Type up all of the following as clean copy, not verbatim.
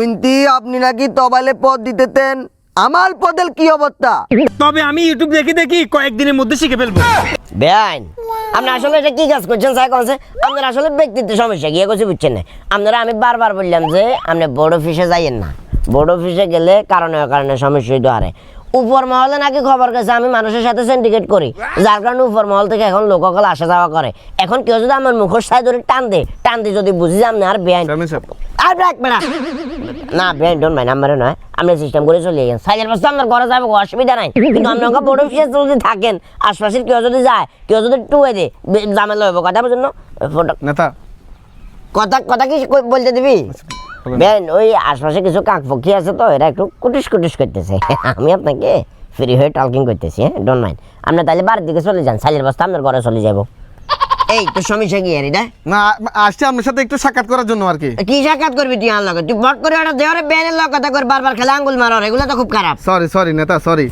শুনতি আপনি নাকি তবালে পদ দিতেতেন, আমার পদের কি অবস্থা? তবে আমি ইউটিউব দেখি দেখি কয়েকদিনের মধ্যে শিখে ফেলবো। বেআইন আপনি আসলে এটা কি কাজ করছেন স্যার? কোন আপনার আসলে ব্যক্তিত্ব সমস্যা গিয়ে কিছু বুঝছেন না আপনারা। আমি বারবার বললাম যে আপনি বোর্ড অফিসে যাইয়েন না। বোর্ড অফিসে গেলে কারণে সমস্যা হইতে পারে। উপর মহলে নাকি খবর গেছে আমি মানুষের সাথে সিন্ডিকেট করি, যার কারণে উপর মহল থেকে এখন লোকসকল আসা যাওয়া করে। এখন কেউ যদি আমার মুখের সাই ধরে টান দে যদি বুঝি যে আপনি আর বেআইন আর না বেআইন ডোন্ট মাইন্ড আমার নয়, আপনি সিস্টেম করে চলে গেছেন। সাইলের বস্তা আপনার ঘরে যাবে অসুবিধা নাই, কিন্তু আপনি ওকে বোর্ড অফিসে যদি থাকেন আশপাশের কেউ যদি যায়, কেউ যদি টুয়ে দেয় ঝামেলা হইব। কথা বুঝুন নেতা কথা কি বলতে দিবি? বেন ওই আশপাশে কিছু কাকপক্ষী আছে তো, এরা একটু কুটিস করতেছে। আমি আপনাকে ফ্রি হয়ে টলকিং করতেছি, হ্যাঁ ডোন্ট মাইন্ড। আপনি তাহলে বাড়ির দিকে চলে যান, সাইলের বস্তা আপনার ঘরে চলে যাবো। এই তো সমস্যা কি আর এটা? না আসছে আপনার সাথে একটু সাক্ষাৎ করার জন্য আর কি। কি সাক্ষাৎ করবি তুই আমার লগে? তুই বট করে ওটা দেওয়ারে বেনের লগ কথা কর, বারবার খেলা আঙ্গুল মারার, এগুলো তো খুব খারাপ। সরি নেতা সরি,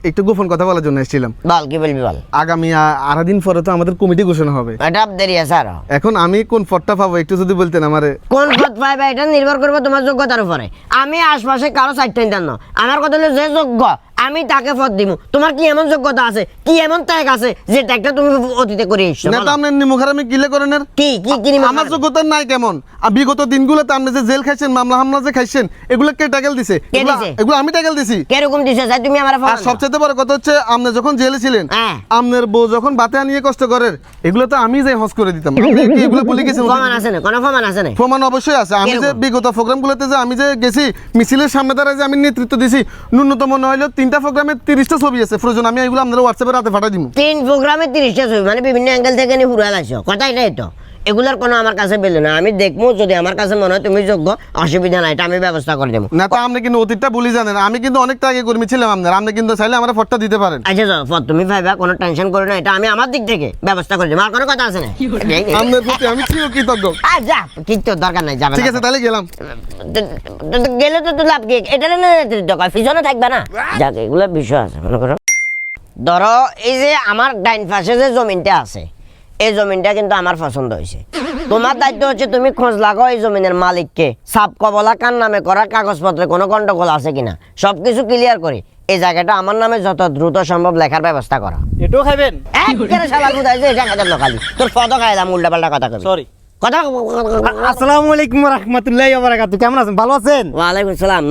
একটু গোপন কথা বলার জন্য এসেছিলাম। বল কি বলবি বল। আগামী 8 দিন পরে তো আমাদের কমিটি ঘোষণা হবে। এটা দেরি আছে আরো। এখন আমি কোন পদটা পাবো একটু যদি বলতেন আমারে। কোন পদ পাইবা এটা নির্ভর করবে তোমার যোগ্যতার উপরে। আমি আশপাশে কারো সাইডটাই জানো, আমার কথা হলো যে যোগ্য আমি তাকে পদ দিব। তোমার কি এমন যোগ্যতা আছে, কি এমন ত্যাগ আছে যে ত্যাগটা তুমি অতীতে করে এসছো? নেতা আপনি নিমুখারামি কিলে করেন কি আমার যোগ্যতা নাই কেমন? বিগত দিনগুলোতে আপনি যে জেল খাইছেন, মামলা হামলা যে খাইছেন, এগুলো কে ট্যাকেল দিছে? এগুলো আমি ট্যাকেল দিছি। কিরকম দিছে স্যার তুমি আমার? আর সবচেয়ে বড় কথা হচ্ছে আপনি যখন জেলে ছিলেন, আপনার বউ যখন বাতে নিয়ে কষ্ট করেন, এগুলো তো আমি যাই হজ করে দিতাম। এগুলো বলে গেছেন? প্রমাণ আছে না? কোনো প্রমাণ আছে না? প্রমাণ অবশ্যই আছে। আমি যে বিগত প্রোগ্রামগুলোতে যে আমি যে গেছি, মিছিলের সামনে দাঁড়ায় যে আমি নেতৃত্ব দিছি, ন্যূনতম নইলেও 3টা প্রোগ্রামে 30টা ছবি আছে। প্রয়োজন আমি এগুলো আপনাদের হোয়াটসঅ্যাপে রাতে পাঠিয়ে দিব। 3 প্রোগ্রামে 30টা ছবি মানে বিভিন্ন অ্যাঙ্গেল থেকে নি হুড়াল আসো। কথা এটাই তো। এগুলার কোনো আমার কাছে বেলে না, আমি দেখবো যদি আমার কাছে মনে হয় তুমি যোগ্য, অসুবিধা নাই, এটা আমি ব্যবস্থা করে দেবো। না তো আপনি কিন্তু অতীতটা বলি জানেন, আমি কিন্তু অনেকটা আগে কর্মী ছিলাম আপনার। আপনি কিন্তু চাইলে আমার ফটটা দিতে পারেন। আচ্ছা পদ তুমি ভাইবা, কোনো টেনশন করো না, এটা আমি আমার দিক থেকে ব্যবস্থা করে দেবো। আর কোনো কথা আছে না? আপনার প্রতি আমি চির কৃতজ্ঞ। যা কিছু দরকার নাই, যাবে। ঠিক আছে তাহলে গেলাম। গেলে তো লাভ কি? এটা না নেতৃত্ব কয় পিছনে থাকবে না। যাক এগুলো বিষয় আছে মনে করো। ধরো এই যে আমার ডাইন পাশে যে জমিনটা আছে, এই জমিনটা কিন্তু আমার পছন্দ হয়েছে। তোমার দায়িত্ব হচ্ছে তুমি খোঁজ লাগাও এই জমিনের মালিককে, সাপ কবলা কার নামে করা, কাগজপত্রে কোনো গন্ডগোল আছে কিনা সবকিছু ক্লিয়ার করে এই জায়গাটা আমার নামে যত দ্রুত সম্ভব লেখার ব্যবস্থা করা। এটাও খাবেন? একেবারে শালা কোথায় যে এটা খাইলাম খালি তোর পদ খাইলাম, উল্টাপাল্টা কথা কবি। সরি। কথা আসসালামু আলাইকুম ওয়া রাহমাতুল্লাহি ওয়া বারাকাতুহু। কেমন আছেন? ভালো আছেন? ওয়ালাইকুম সালাম।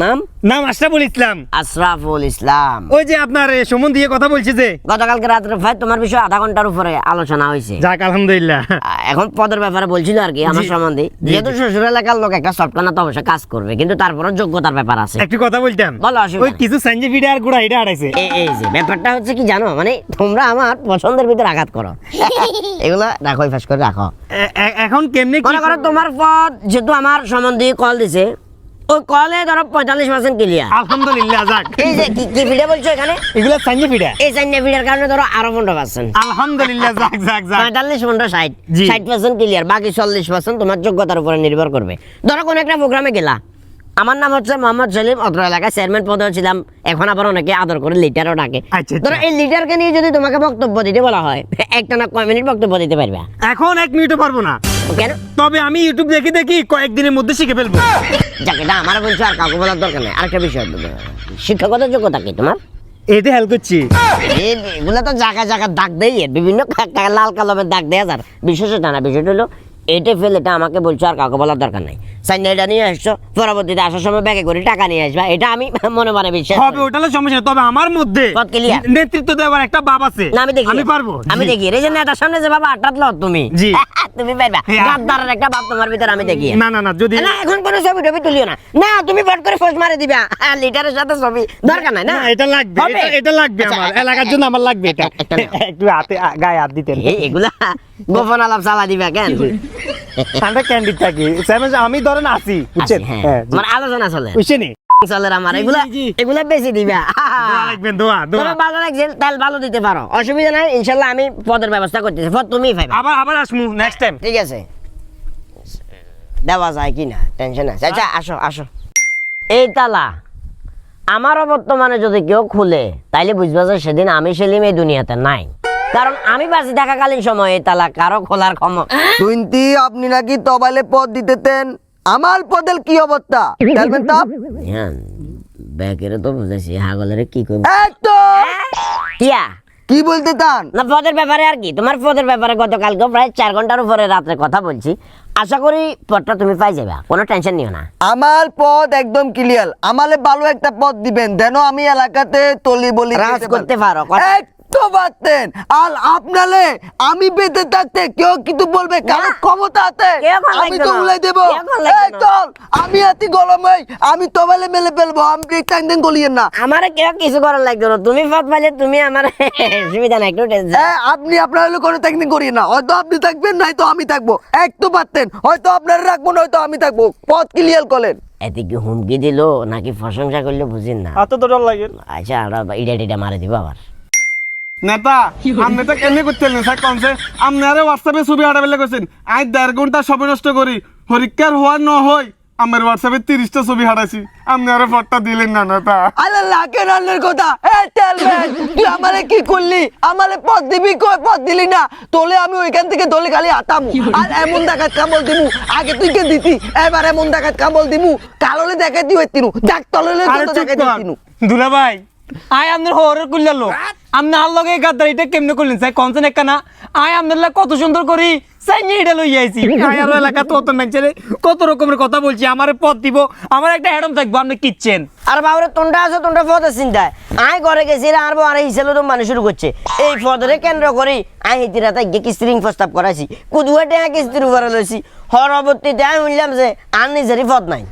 নাম আশরাফুল ইসলাম। আশরাফুল ইসলাম। ওই যে আপনার সুমন দিয়ে কথা বলছি যে গতকালকে রাত্রে ভাই তোমার বিষয়ে আধা ঘন্টার উপরে আলোচনা হয়েছে। যাক আলহামদুলিল্লাহ। এখন পদের ব্যাপারে বলছিল আর কি আমার সম্বন্ধে। যেহেতু শ্বশুর এলাকার লোক একটা সফটওয়্যার তো অবশ্যই কাজ করবে, কিন্তু তারপরে যোগ্যতার ব্যাপার আছে। একটু কথা বলতাম। বলো। ওই কিছু সাইন্স ভিডিও আর গুড়া এটা আড়াইছে। এই যে ব্যাপারটা হচ্ছে কি জানো, মানে তোমরা আমার পছন্দের ভিতরে আঘাত করো। এগুলো রাখো, ফাঁস করে রাখো। এখন কেমনে কি মনে করো তোমার পদ যেহেতু আমার সম্বন্ধে কল দিছে, ওই কলে ধরো 45% ক্লিয়ার। আলহামদুলিল্লাহ। যাক এই যে কি ভিডিও বলছো এখানে, এগুলা সাইন্স ভিডিও। এই সাইন ভিডিওর কারণে ধরো আরো 15%। আলহামদুলিল্লাহ। যাক 45 15 60% ক্লিয়ার, বাকি 40% তোমার যোগ্যতার উপরে নির্ভর করবে। ধরো কোন একটা প্রোগ্রামে গেলা, আমার নাম হচ্ছে মোহাম্মদ সলিম, অত্র এলাকায় চেয়ারম্যান পদে ছিলাম, এখন আবার অনেকে আদর করে লিডারও ডাকে। ধরো এই লিডারকে নিয়ে যদি তোমাকে বক্তব্য দিতে বলা হয়, একটা না কয় মিনিট বক্তব্য দিতে পারবে? এখন 1 মিনিটও পারবো না। কেন? তবে আমি ইউটিউব দেখি দেখি কয়েকদিনের মধ্যে শিখে ফেলবো। যাক এটা আমার বলছো, আর কাউকে বলার দরকার নেই। আরেকটা বিষয়, শিক্ষাগত যোগ্যতা কি তোমার? এতে হেল্প করছি। এগুলো তো জায়গা দাগ দেয়, বিভিন্ন লাল কালমের দাগ দেয়া যার বিশেষ না। বিষয়টা হলো এটা ফেল, এটা আমাকে বলছো, আর কাউকে বলার দরকার নাই। সাইন এটা নিয়ে আসছো, পরবর্তীতে আসার সময় ব্যাগে করে টাকা নিয়ে আসবা, এটা আমি মনে মনে বিশ্বাস হবে। ওটা সমস্যা নেই, তবে আমার মধ্যে নেতৃত্ব দেওয়ার একটা ভাব আছে। আমি পারবো। আমি দেখি এই যে নেতার সামনে যে বাবা আটাত ল তুমি, জি তুমি পারবা। গাদ্দারের একটা ভাব তোমার ভিতরে আমি দেখি। না যদি না এখন কোনো ছবি টবি তুলিও না, না তুমি ফট করে ফোস মারে দিবা লিডারের সাথে ছবি দরকার নাই। না এটা লাগবে, এটা লাগবে আমার এলাকার জন্য, আমার লাগবে এটা। একটু হাতে গায়ে হাত দিতেন। এগুলা গোপন আলাপ চালা দিবা কেন? আমরা ক্যান্ডিড থাকি, আমি ধরেন আছি, বুঝছেন? আমার আলোচনা চলে, বুঝছেন? চলে আমার এগুলা বেশি দিবা। দোয়া ভালো লাগছে, তাহলে ভালো দিতে পারো, অসুবিধা নাই। ইনশাল্লাহ আমি পদের ব্যবস্থা করতেছি, পদ তুমি পাইবা। আবার আসমু নেক্সট টাইম। ঠিক আছে, দেওয়া যায় কি না, টেনশন আছে। আচ্ছা আসো। এই তালা আমার বর্তমানে যদি কেউ খুলে, তাইলে বুঝবা যে সেদিন আমি সেলিম এই দুনিয়াতে নাই, কারণ আমি বাঁচি থাকাকালীন সময়ে এই তালা কারো খোলার ক্ষমতা। শুনতি আপনি নাকি তবালে পদ দিতেতেন, আমার পদের কি অবস্থা বলবেন তো হ্যাঁ ব্যাকেরে তো বুঝাইছি হাগলের কি করব এই তো কিয়া কি বলতে চান না পদের ব্যাপারে আর কি তোমার পদের ব্যাপারে গতকালকে প্রায় 4 ঘন্টার উপরে রাত্রে কথা বলছি আশা করি পদটা তুমি পাই যাবে কোনো টেনশন নিও না আমার পদ একদম ক্লিয়ার আমালে ভালো একটা পদ দিবেন দেন আমি এলাকাতে তলি বলি রাজ করতে পারো একটু বাতেন আর আপনালে আমি বেঁধে থাকতে কেউ কিন্তু বলবে কারো ক্ষমতা আছে কেউ কোন আমি লাগবে তো না। উলাই দেবো কেউ কোন লাগবে এই না। চল আমি আতি গরম হই আমি তবালে মেলে ফেলবো আমি একদিন গলিয়েন না আমারে কেউ কিছু করার লাগবে না তুমি পদ পাইলে তুমি আমার সুবিধা নাই একটু টেনশন আপনি আপনার হলে কোনো একদিন করিয়ে না হয়তো আপনি থাকবেন নয়তো আমি থাকবো একটু পারতেন হয়তো আপনারা রাখবো নয়তো আমি থাকবো পথ ক্লিয়ার করেন এতে কি হুমকি দিল নাকি প্রশংসা করলে বুঝিন না এত তো ডর লাগে আচ্ছা আমরা ইডা মারে দিব আবার নেতা আপনি তো কেমনি করতেন স্যার কনসে আপনারা হোয়াটসঅ্যাপে ছবি হাঁটা বেলা করছেন আজ 1.5 ঘন্টা সময় নষ্ট করি পরীক্ষার হওয়ার ন হয় আমার হোয়াটসঅ্যাপে 30টা ছবি হাঁটাছি আপনারা ফটোটা দিলেন না নেতা আরে লাখে রান্নার কথা টেলবেন তুই আমারে কি করলি আমারে পথ দিবি কই পথ দিলি না তোলে আমি ওইখান থেকে দলে খালি আতাম আর এমন দেখাত কামল দিমু আগে তুই কে দিতি এবার এমন দেখাত কামল দিমু কাললে দেখাই দিও তিনু ডাক তললে আরে তো চুপ দেখাই কর দিনু দুলা ভাই আয় আপনার হরের কুল্লা লোক আপনি আর লগে গাদ্দারিটা কেমনে করলেন স্যার কনসেন একখানা আয় আপনার কত সুন্দর করি সাই নিয়ে এটা লই আইছি আয় আর এলাকা তো অত মেনচেরে কত রকমের কথা বলছি আমারে পথ দিব আমার একটা হ্যাডম থাকবো আপনি কিচ্ছেন আর বাবুরে তোনটা আছে তোনটা পদের চিন্তায় আয় ঘরে গেছি আর আর হিসেবে তো মানুষ শুরু করছে এই পদরে কেন্দ্র করি আয় হিতিরাতে গিয়ে কিস্তিরিং প্রস্তাব করাইছি কুদুয়া টেয়া কিস্তির উপরে লইছি পরবর্তীতে আমি শুনলাম যে আর নিজেরই পদ নাই